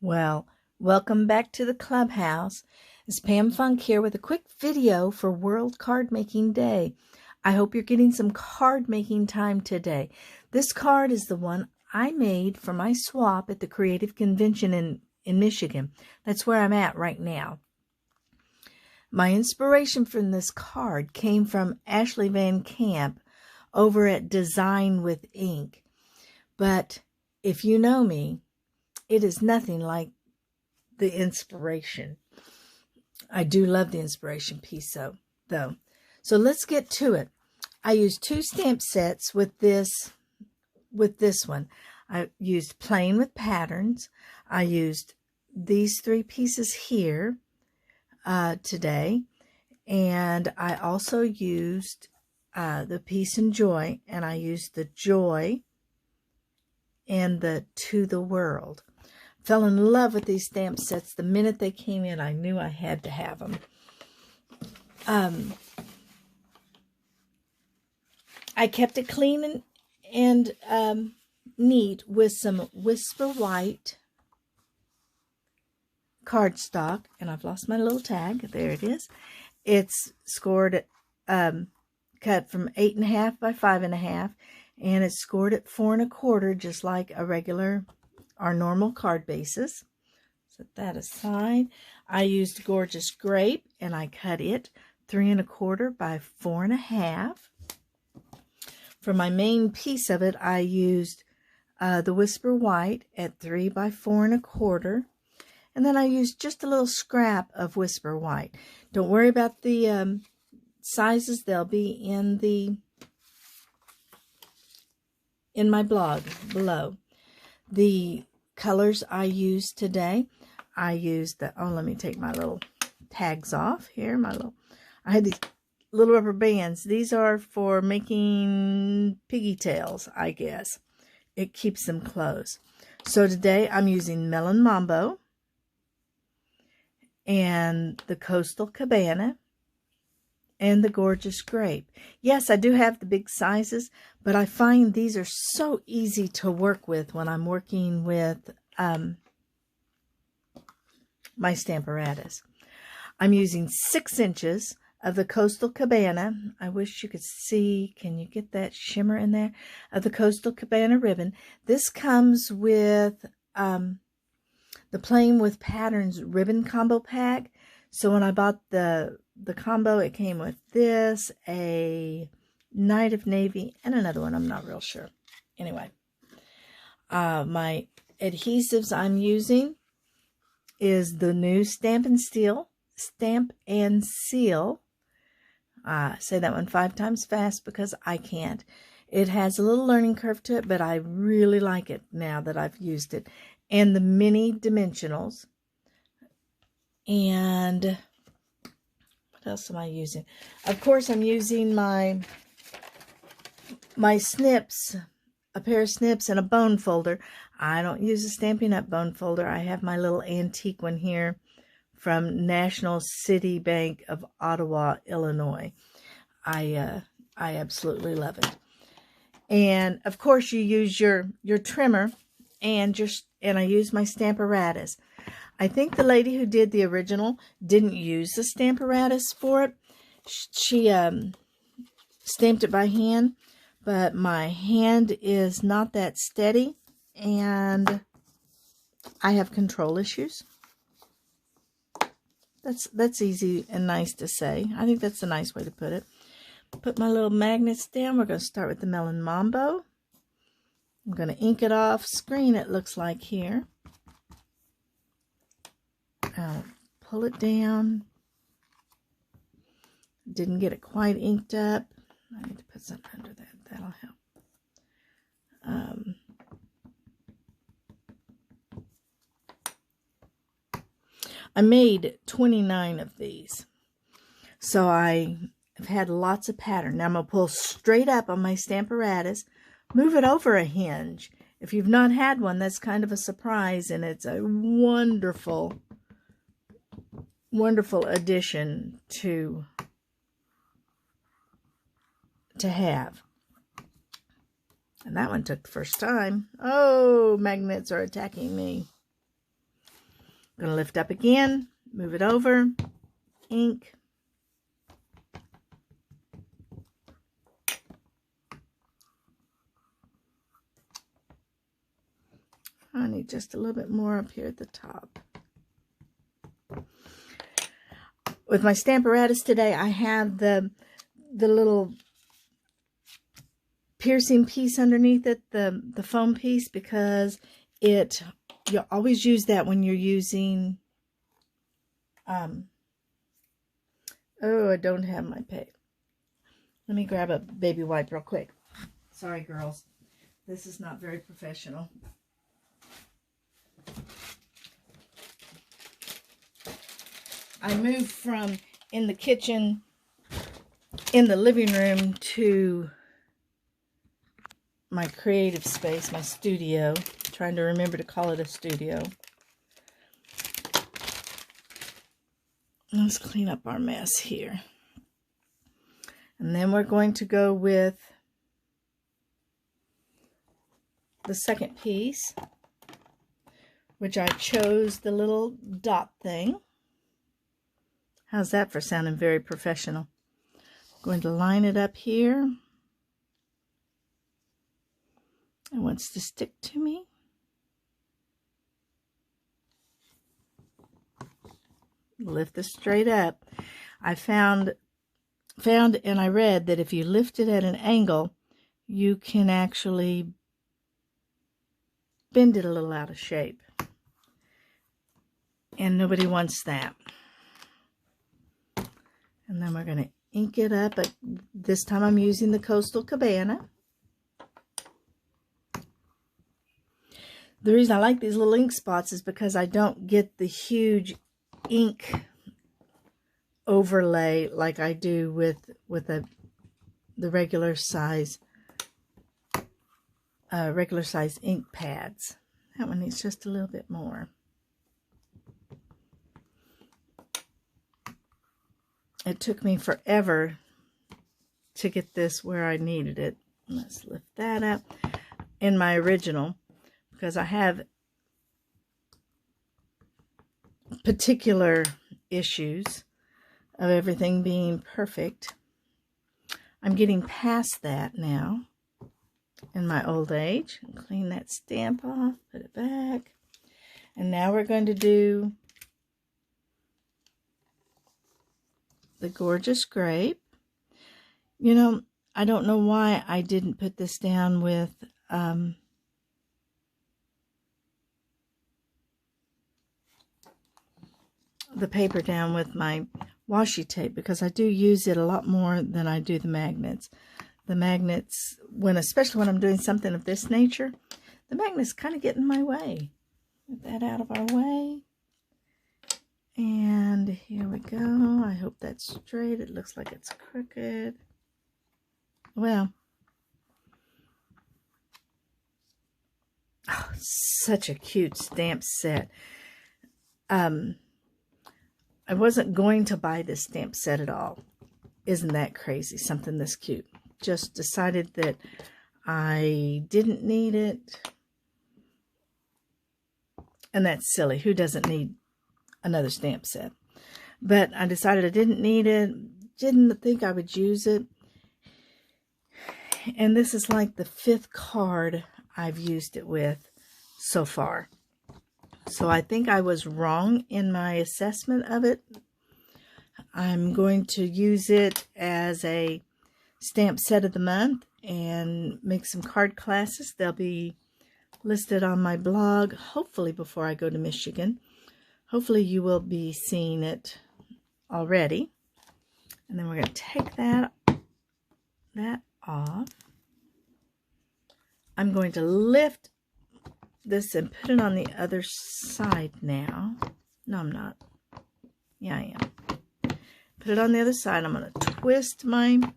Well, welcome back to the clubhouse. It's Pam Funk here with a quick video for World Card Making Day. I hope you're getting some card making time today. This card is the one I made for my swap at the Creative Convention in Michigan. That's where I'm at right now. My inspiration from this card came from Ashley Van Camp over at Design with Ink. But if you know me, it is nothing like the inspiration. I do love the inspiration piece though. So let's get to it. I used 2 stamp sets with this one. I used plain with patterns. I used these 3 pieces here today. And I also used the Peace and Joy. And I used the Joy and the To the World. Fell in love with these stamp sets. The minute they came in, I knew I had to have them. I kept it clean and neat with some Whisper White cardstock. And I've lost my little tag. There it is. It's scored, cut from 8.5 by 5.5. And it's scored at 4 1/4, just like our normal card bases. Set that aside. I used Gorgeous Grape, and I cut it 3 1/4 by 4 1/2. For my main piece of it, I used the Whisper White at 3 by 4 1/4. And then I used just a little scrap of Whisper White. Don't worry about the sizes. They'll be in my blog below. The colors I used today, I used let me take my little tags off here. I had these little rubber bands. These are for making piggy tails, I guess. It keeps them closed. So today I'm using Melon Mambo and the Coastal Cabana and the Gorgeous Grape. Yes, I do have the big sizes, but I find these are so easy to work with when I'm working with my Stamparatus. I'm using 6 inches of the Coastal Cabana. I wish you could see, can you get that shimmer in there? Of the Coastal Cabana ribbon. This comes with the Playing with Patterns ribbon combo pack. So when I bought the combo, it came with this, a Night of Navy, and another one. I'm not real sure. Anyway, my adhesives I'm using is the new Stamp and Seal. Say that one 5 times fast because I can't. It has a little learning curve to it, but I really like it now that I've used it. And the mini dimensionals. And what else am I using? Of course, I'm using my snips, a pair of snips and a bone folder. I don't use a Stampin' Up! Bone folder. I have my little antique one here from National City Bank of Ottawa, Illinois. I absolutely love it. And of course, you use your trimmer and I use my Stamparatus. I think the lady who did the original didn't use the Stamparatus for it. She stamped it by hand, but my hand is not that steady, and I have control issues. That's easy and nice to say. I think that's a nice way to put it. Put my little magnets down. We're going to start with the Melon Mambo. I'm going to ink it off screen, it looks like here. Pull it down. Didn't get it quite inked up. I need to put something under that. That'll help. I made 29 of these. So I have had lots of pattern. Now I'm going to pull straight up on my Stamparatus. Move it over a hinge. If you've not had one, that's kind of a surprise, and it's a wonderful addition to have. And that one took the first time. Oh, magnets are attacking me. I'm going to lift up again, move it over, ink. I need just a little bit more up here at the top. With my Stamparatus today, I have the little piercing piece underneath it, the foam piece, because you always use that when you're using, oh, I don't have my paper. Let me grab a baby wipe real quick. Sorry, girls. This is not very professional. I moved from in the kitchen, in the living room, to my creative space, my studio. Trying to remember to call it a studio. Let's clean up our mess here. And then we're going to go with the second piece, which I chose the little dot thing. How's that for sounding very professional? I'm going to line it up here. It wants to stick to me. Lift this straight up. I found and I read that if you lift it at an angle, you can actually bend it a little out of shape. And nobody wants that. And then we're going to ink it up. But this time I'm using the Coastal Cabana. The reason I like these little ink spots is because I don't get the huge ink overlay like I do with the regular size ink pads. That one needs just a little bit more. It took me forever to get this where I needed it. Let's lift that up. In my original, because I have particular issues of everything being perfect. I'm getting past that now in my old age. Clean that stamp off, put it back. And now we're going to do the Gorgeous Grape. You know, I don't know why I didn't put this down with the paper down with my washi tape, because I do use it a lot more than I do the magnets. The magnets, especially when I'm doing something of this nature, the magnets kind of get in my way. Get that out of our way. And here we go. I hope that's straight. It looks like it's crooked. Well, oh, such a cute stamp set. I wasn't going to buy this stamp set at all. Isn't that crazy? Something this cute. Just decided that I didn't need it. And that's silly. Who doesn't need another stamp set? But I decided I didn't need it. Didn't think I would use it. And this is like the 5th card I've used it with so far. So I think I was wrong in my assessment of it. I'm going to use it as a stamp set of the month and make some card classes. They'll be listed on my blog, hopefully before I go to Michigan. Hopefully you will be seeing it already. And then we're going to take that off. I'm going to lift this and put it on the other side now. No, I'm not. Yeah, I am. Put it on the other side. I'm going to twist and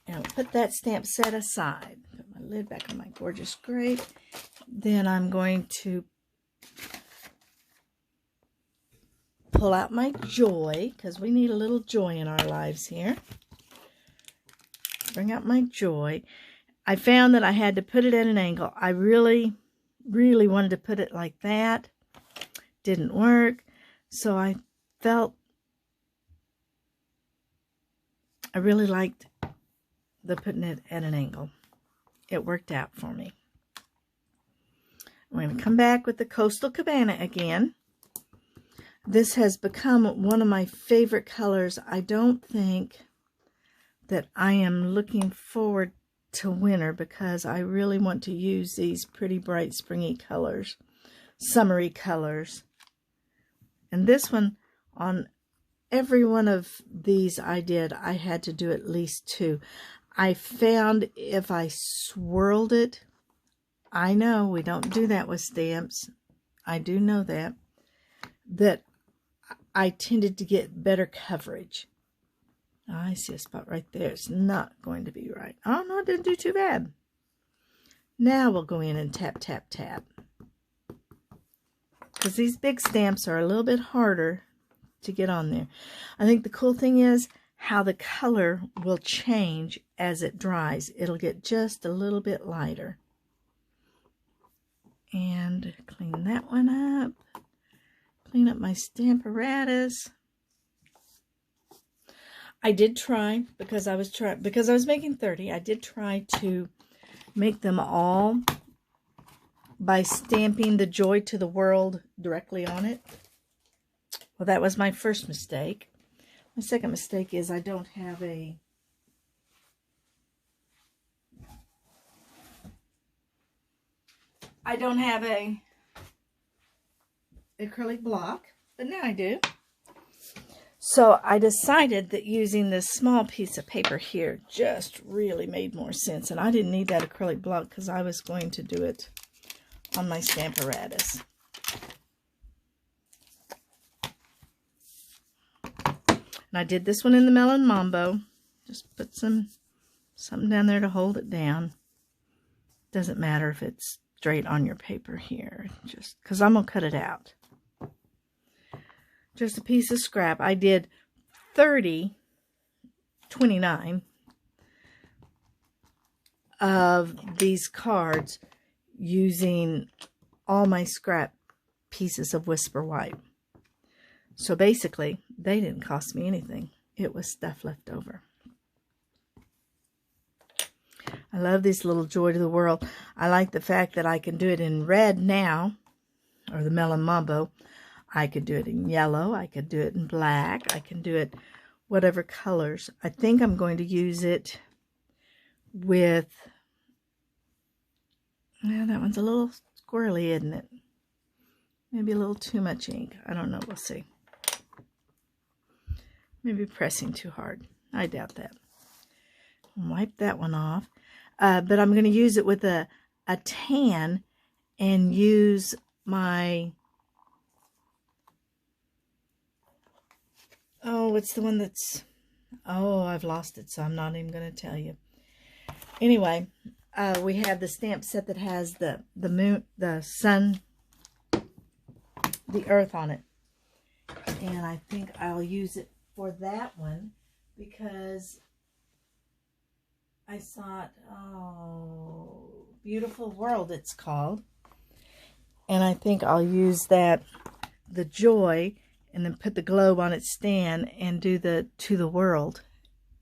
I'll put that stamp set aside. Put my lid back on my Gorgeous Grape. Then I'm going to pull out my Joy, because we need a little joy in our lives here. Bring out my Joy. I found that I had to put it at an angle. I really really wanted to put it like that. Didn't work. So I felt I really liked the putting it at an angle. It worked out for me. I'm going to come back with the Coastal Cabana again. This has become one of my favorite colors. I don't think that I am looking forward to winter because I really want to use these pretty bright springy colors, summery colors. And this one, on every one of these I had to do at least 2. I found if I swirled it, I know we don't do that with stamps. I do know that I tended to get better coverage. I see a spot right there. It's not going to be right. Oh, no, it didn't do too bad. Now we'll go in and tap, tap, tap. Because these big stamps are a little bit harder to get on there. I think the cool thing is how the color will change as it dries. It'll get just a little bit lighter. And clean that one up. Clean up my stamp apparatus. I did try, because I was making 30, I did try to make them all by stamping the Joy to the World directly on it. Well, that was my first mistake. My second mistake is I don't have a acrylic block, but now I do. So I decided that using this small piece of paper here just really made more sense. And I didn't need that acrylic block because I was going to do it on my stamp apparatus. And I did this one in the Melon Mambo. Just put something down there to hold it down. Doesn't matter if it's straight on your paper here, just because I'm going to cut it out. Just a piece of scrap. I did 29 of these cards using all my scrap pieces of Whisper White. So basically, they didn't cost me anything. It was stuff left over. I love this little Joy to the World. I like the fact that I can do it in red now, or the Melon Mambo. I could do it in yellow. I could do it in black. I can do it whatever colors. I think I'm going to use it with, yeah, that one's a little squirrely, isn't it? Maybe a little too much ink. I don't know. We'll see. Maybe pressing too hard. I doubt that. Wipe that one off. But I'm going to use it with a tan and use my, oh, it's the one that's, oh, I've lost it, so I'm not even going to tell you. Anyway, we have the stamp set that has the moon, the sun, the earth on it. And I think I'll use it for that one because I thought, oh, Beautiful World it's called. And I think I'll use that, the Joy, and then put the globe on its stand and do the To the World.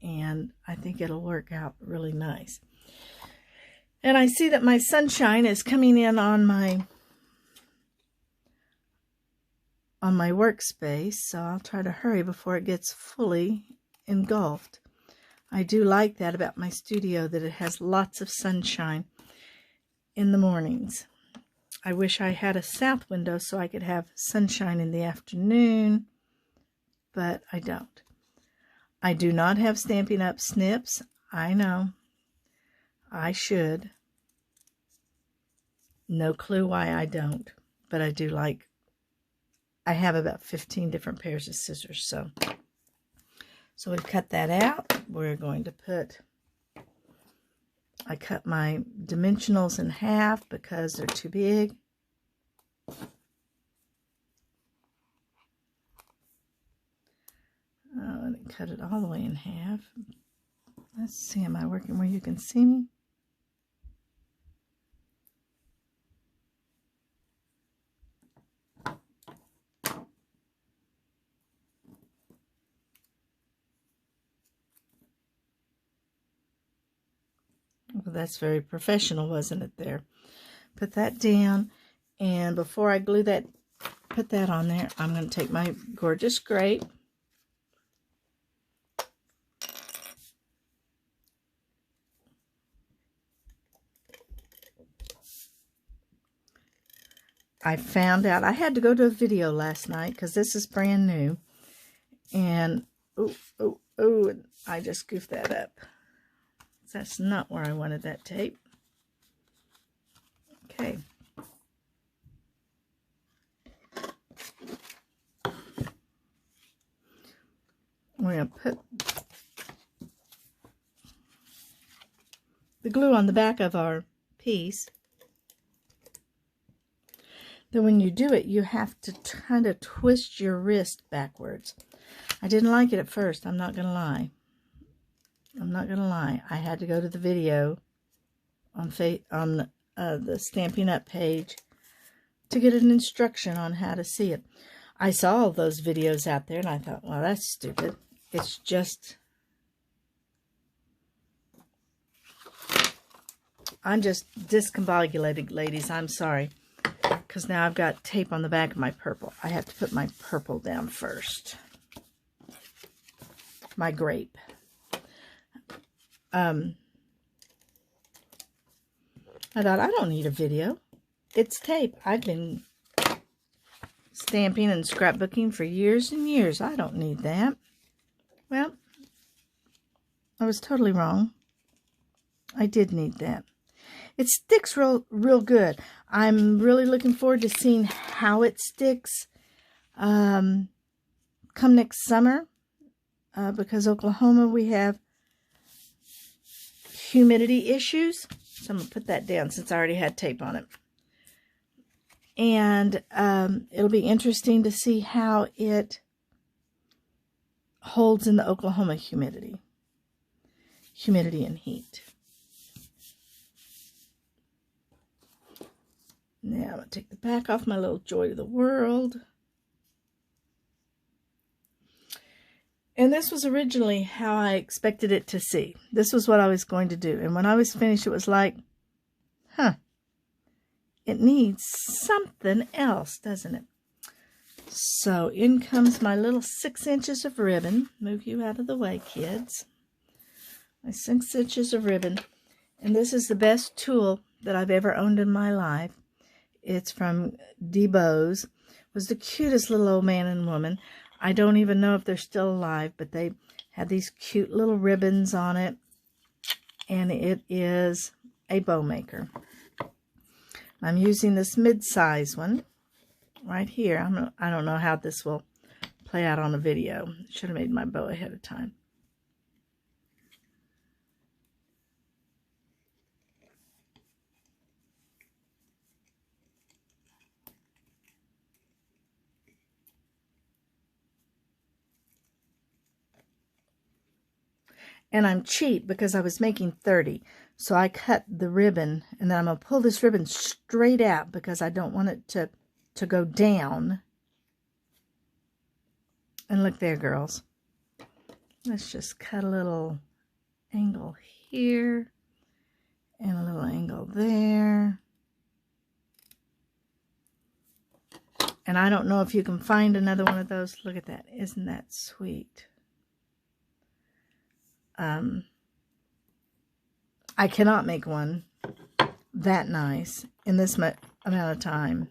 And I think it'll work out really nice. And I see that my sunshine is coming in on my workspace, so I'll try to hurry before it gets fully engulfed. I do like that about my studio, that it has lots of sunshine in the mornings. I wish I had a south window so I could have sunshine in the afternoon, but I don't. I do not have Stampin' Up! Snips. I know. I should. No clue why I don't, but I do like, I have about 15 different pairs of scissors, so we've cut that out. We're going to put, I cut my dimensionals in half because they're too big. Oh, I didn't cut it all the way in half. Let's see, am I working where you can see me? Well, that's very professional, wasn't it there? Put that down. And before I glue that, put that on there, I'm going to take my gorgeous grape. I found out I had to go to a video last night because this is brand new. And, oh, I just goofed that up. That's not where I wanted that tape. Okay. We're going to put the glue on the back of our piece. Then when you do it, you have to kind of twist your wrist backwards. I didn't like it at first, I'm not going to lie. I had to go to the video on the Stampin' Up page to get an instruction on how to see it. I saw all those videos out there and I thought, well, that's stupid. It's just... I'm just discombobulated, ladies. I'm sorry. Because now I've got tape on the back of my purple. I have to put my purple down first. My grape. I thought, I don't need a video. It's tape. I've been stamping and scrapbooking for years and years. I don't need that. Well, I was totally wrong. I did need that. It sticks real good. I'm really looking forward to seeing how it sticks come next summer. Because Oklahoma, we have humidity issues. So I'm going to put that down since I already had tape on it. And it'll be interesting to see how it holds in the Oklahoma humidity and heat. Now I'm going to take the back off my little Joy to the World. And this was originally how I expected it to see. This was what I was going to do. And when I was finished, it was like, it needs something else, doesn't it? So in comes my little 6 inches of ribbon. Move you out of the way, kids. My 6 inches of ribbon. And this is the best tool that I've ever owned in my life. It's from DeBose. It was the cutest little old man and woman. I don't even know if they're still alive, but they had these cute little ribbons on it. And it is a bow maker. I'm using this mid-size one right here. I don't know how this will play out on a video. Should have made my bow ahead of time. And I'm cheap because I was making 30. So I cut the ribbon, and then I'm going to pull this ribbon straight out because I don't want it to go down. And look there, girls. Let's just cut a little angle here and a little angle there. And I don't know if you can find another one of those. Look at that. Isn't that sweet? I cannot make one that nice in this amount of time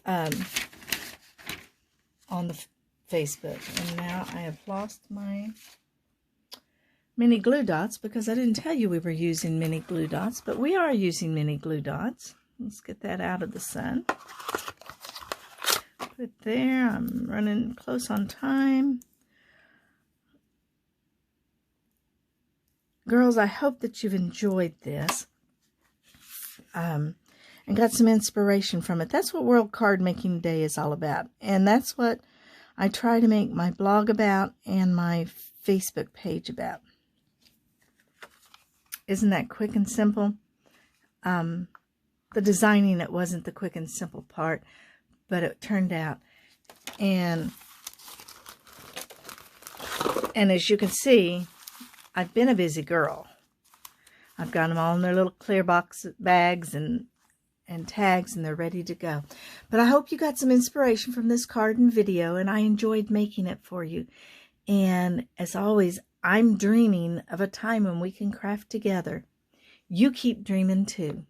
on the Facebook. And now I have lost my mini glue dots because I didn't tell you we were using mini glue dots, but we are using mini glue dots. Let's get that out of the sun. Put it there. I'm running close on time. Girls, I hope that you've enjoyed this and got some inspiration from it. That's what World Card Making Day is all about. And that's what I try to make my blog about and my Facebook page about. Isn't that quick and simple? The designing it wasn't the quick and simple part, but it turned out. And as you can see, I've been a busy girl. I've got them all in their little clear box bags and tags, and they're ready to go. But I hope you got some inspiration from this card and video, and I enjoyed making it for you. And as always, I'm dreaming of a time when we can craft together. You keep dreaming too.